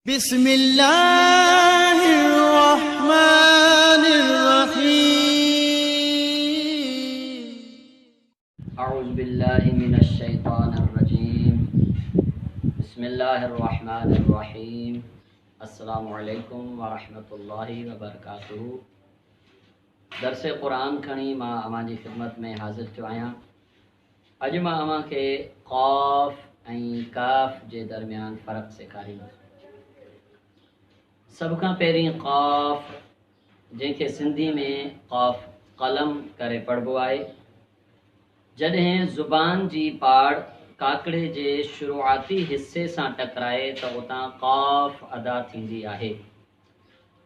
बिस्मिल्लाहिर्रहमानिर्रहीम। अऊज़ु बिल्लाहि मिनश्शैतानिर्रजीम। बिस्मिल्लाहिर्रहमानिर्रहीम। अस्सलामु अलैकुम वरहमतुल्लाहि वबरकातुहू। दर्स क़ुरान खणी मां अवां जी ख़िदमत में हाज़िर थियो आहियां। अॼु मां अवां खे क़ाफ़ ऐं काफ़ जे दरमियान फ़र्क़ु सेखारींदुसि। सभ खां पहिरीं क़ाफ़, जंहिंखे सिंधी में क़ाफ़ क़लम करे पढ़िबो आहे। जॾहिं ज़ुबान जी पाड़ काकड़े जे शुरूआती हिस्से सां टकराए त उतां क़ाफ़ अदा थींदी आहे।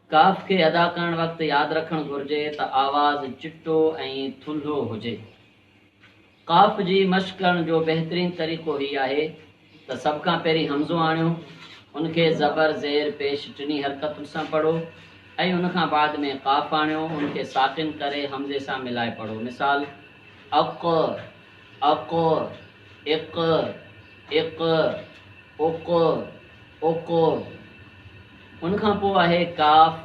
काफ़ खे अदा करण वक़्तु यादि रखणु घुरिजे त आवाज़ चिटो ऐं थुल्हो हुजे। काफ़ जी मश्क़ करण जो बहितरीन तरीक़ो हीउ आहे त सभ खां पहिरीं हमज़ो आणियो, उनखे ज़बर ज़ेर पेश टिनी हरकतुनि सां पढ़ो ऐं उनखां बाद में काफ़ आणियो, उनखे साकिन करे हमज़े सां मिलाए पढ़ो। मिसाल अक़, अक़, इक़, इक़, उक़, उक़। उनखां पोइ आहे काफ़,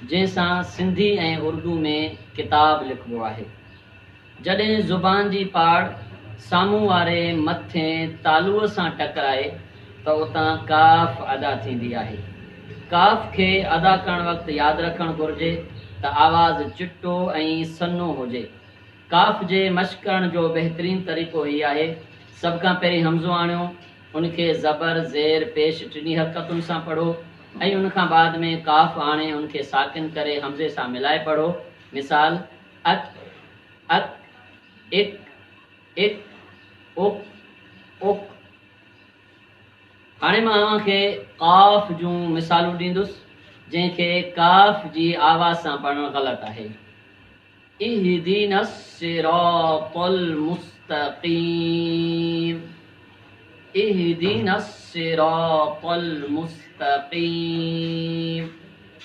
जंहिंसां सिंधी ऐं उर्दू में किताब लिखिबो आहे। जॾहिं ज़ुबान जी पाड़ साम्हूं वारे मथे तालुअ सां टकराए त उतां काफ़ अदा थींदी आहे। काफ़ खे अदा करण वक़्तु यादि रखणु घुरिजे त आवाज़ चिटो ऐं सन्हो हुजे। काफ़ जे मश्क़ करण जो बहितरीन तरीक़ो हीउ आहे। सभ खां पहिरीं हमज़ो आणियो, उनखे ज़बर ज़ेर पेश टिनी हरकतुनि सां पढ़ो ऐं उनखां बाद में काफ़ आणे उनखे साकिन करे हमज़े सां मिलाए पढ़ो। मिसाल अक, अक, इक, इक, उक, उक। हाणे मां अवां खे क़ाफ़ जूं मिसालूं ॾींदुसि, जंहिंखे काफ़ जी आवाज़ सां पढ़णु ग़लति आहे। इहदिनस सिरातल मुस्तक़ीम, इहदिनस सिरातल मुस्तक़ीम।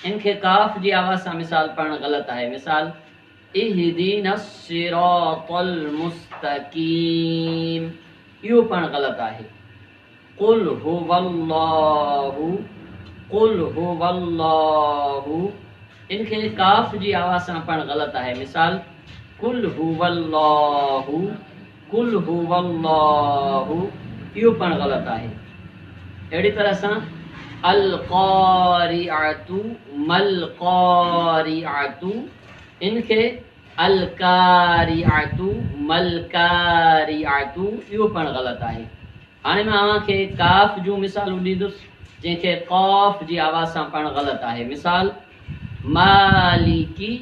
इनखे काफ़ जी आवाज़ सां मिसाल पढ़णु ग़लति आहे। मिसाल इहदिनस सिरातल मुस्तक़ीम, इहो पढ़णु ग़लति आहे। कुल हुवल्लाहु, कुल हुवल्लाहु। इनखे काफ़ जी आवाज़ सां पढ़णु ग़लति आहे। मिसाल कुल हुवल्लाहु, कुल हुवल्लाहु। इहो पढ़णु ग़लति आहे। अहिड़ी तरह सां अल क़ारिअतु, मल क़ारिअतु। इनखे अल कारिअतु, मल कारिअतु। इहो पढ़णु ग़लति आहे। हाणे मां अवां खे काफ़ जूं मिसालूं ॾींदुसि, जंहिंखे क़ाफ़ जी आवाज़ सां पढ़णु ग़लति आहे। मिसाल मालिकी,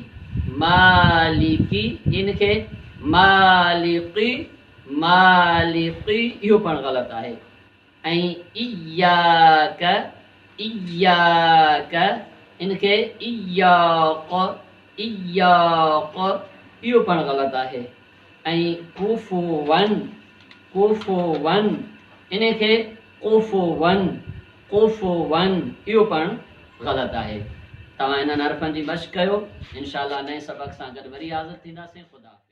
मालिकी। इनखे मालिकी, मालिकी। इहो पढ़णु ग़लति आहे। ऐं इय्याक, इय्याक। इनखे इय्याक, इय्याक। इहो पढ़णु ग़लति आहे। ऐं कुफुवन, कुफुवन। इनखे कुफुवन, कुफुवन। इहो पढ़णु ग़लति आहे। तव्हां इन्हनि हरफ़नि जी मश्क़ कयो। इंशाअल्लाह नए सबक़ सां गॾु वरी हाज़िर थींदासीं। ख़ुदा।